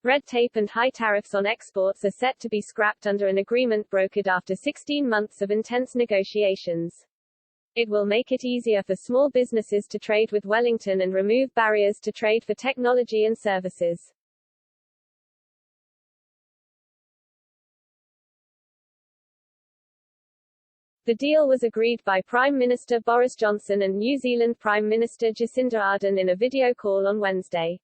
Red tape and high tariffs on exports are set to be scrapped under an agreement brokered after 16 months of intense negotiations. It will make it easier for small businesses to trade with Wellington and remove barriers to trade for technology and services. The deal was agreed by Prime Minister Boris Johnson and New Zealand Prime Minister Jacinda Ardern in a video call on Wednesday.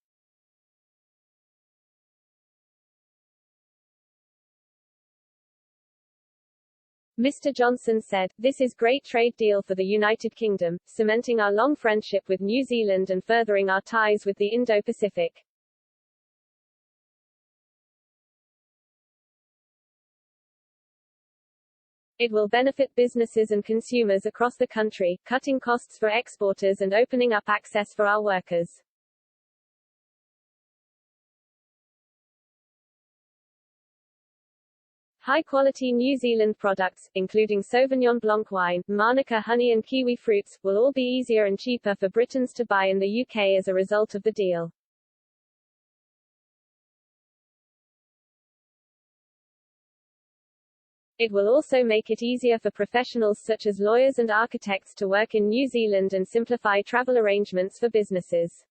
Mr. Johnson said, "This is great trade deal for the United Kingdom, cementing our long friendship with New Zealand and furthering our ties with the Indo-Pacific." It will benefit businesses and consumers across the country, cutting costs for exporters and opening up access for our workers. High-quality New Zealand products, including Sauvignon Blanc wine, Manuka honey and kiwi fruits, will all be easier and cheaper for Britons to buy in the UK as a result of the deal. It will also make it easier for professionals such as lawyers and architects to work in New Zealand and simplify travel arrangements for businesses.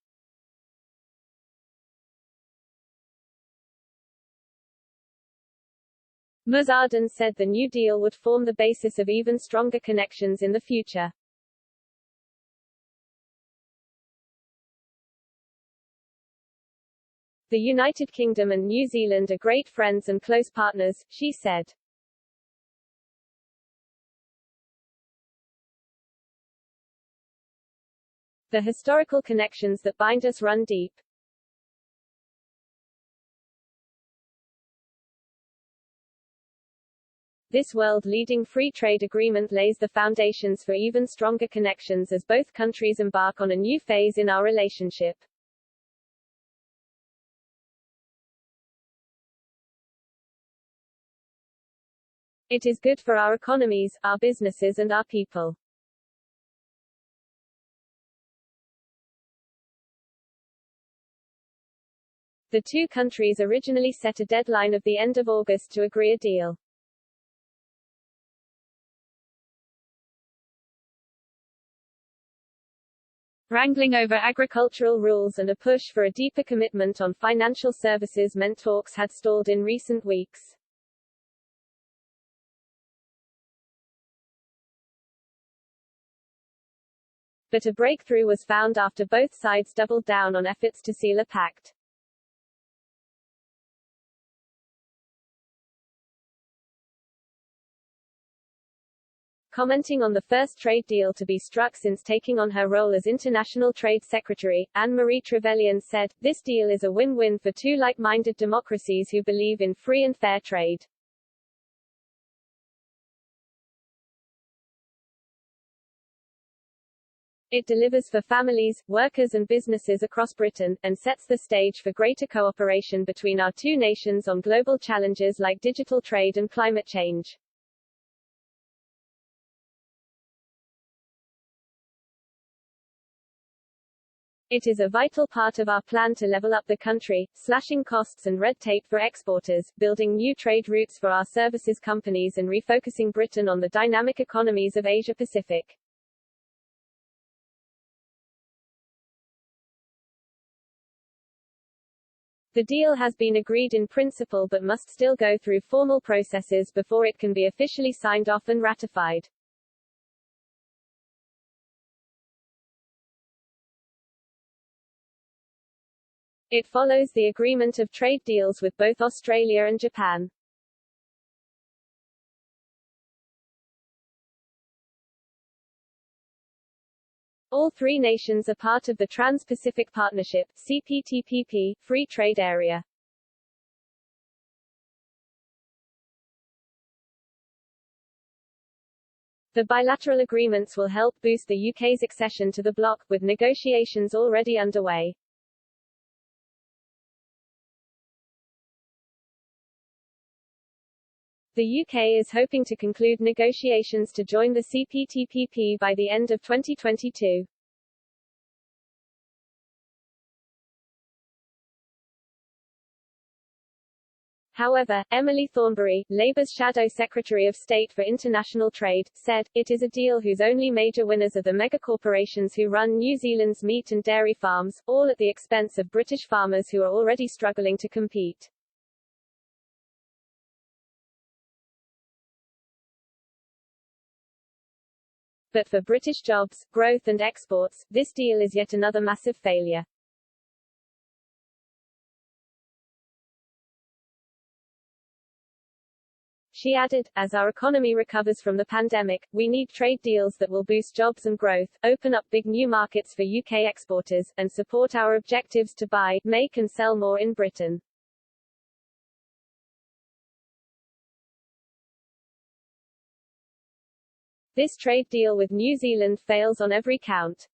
Ms. Ardern said the new deal would form the basis of even stronger connections in the future. The United Kingdom and New Zealand are great friends and close partners, she said. The historical connections that bind us run deep. This world-leading free trade agreement lays the foundations for even stronger connections as both countries embark on a new phase in our relationship. It is good for our economies, our businesses and our people. The two countries originally set a deadline of the end of August to agree a deal. Wrangling over agricultural rules and a push for a deeper commitment on financial services meant talks had stalled in recent weeks. But a breakthrough was found after both sides doubled down on efforts to seal a pact. Commenting on the first trade deal to be struck since taking on her role as International Trade Secretary, Anne-Marie Trevelyan said, "This deal is a win-win for two like-minded democracies who believe in free and fair trade." It delivers for families, workers and businesses across Britain, and sets the stage for greater cooperation between our two nations on global challenges like digital trade and climate change. It is a vital part of our plan to level up the country, slashing costs and red tape for exporters, building new trade routes for our services companies and refocusing Britain on the dynamic economies of Asia-Pacific. The deal has been agreed in principle but must still go through formal processes before it can be officially signed off and ratified. It follows the agreement of trade deals with both Australia and Japan. All three nations are part of the Trans-Pacific Partnership (CPTPP) free trade area. The bilateral agreements will help boost the UK's accession to the bloc, with negotiations already underway. The UK is hoping to conclude negotiations to join the CPTPP by the end of 2022. However, Emily Thornberry, Labour's Shadow Secretary of State for International Trade, said, "It is a deal whose only major winners are the megacorporations who run New Zealand's meat and dairy farms, all at the expense of British farmers who are already struggling to compete." But for British jobs, growth and exports, this deal is yet another massive failure. She added, "As our economy recovers from the pandemic, we need trade deals that will boost jobs and growth, open up big new markets for UK exporters, and support our objectives to buy, make and sell more in Britain." This trade deal with New Zealand fails on every count.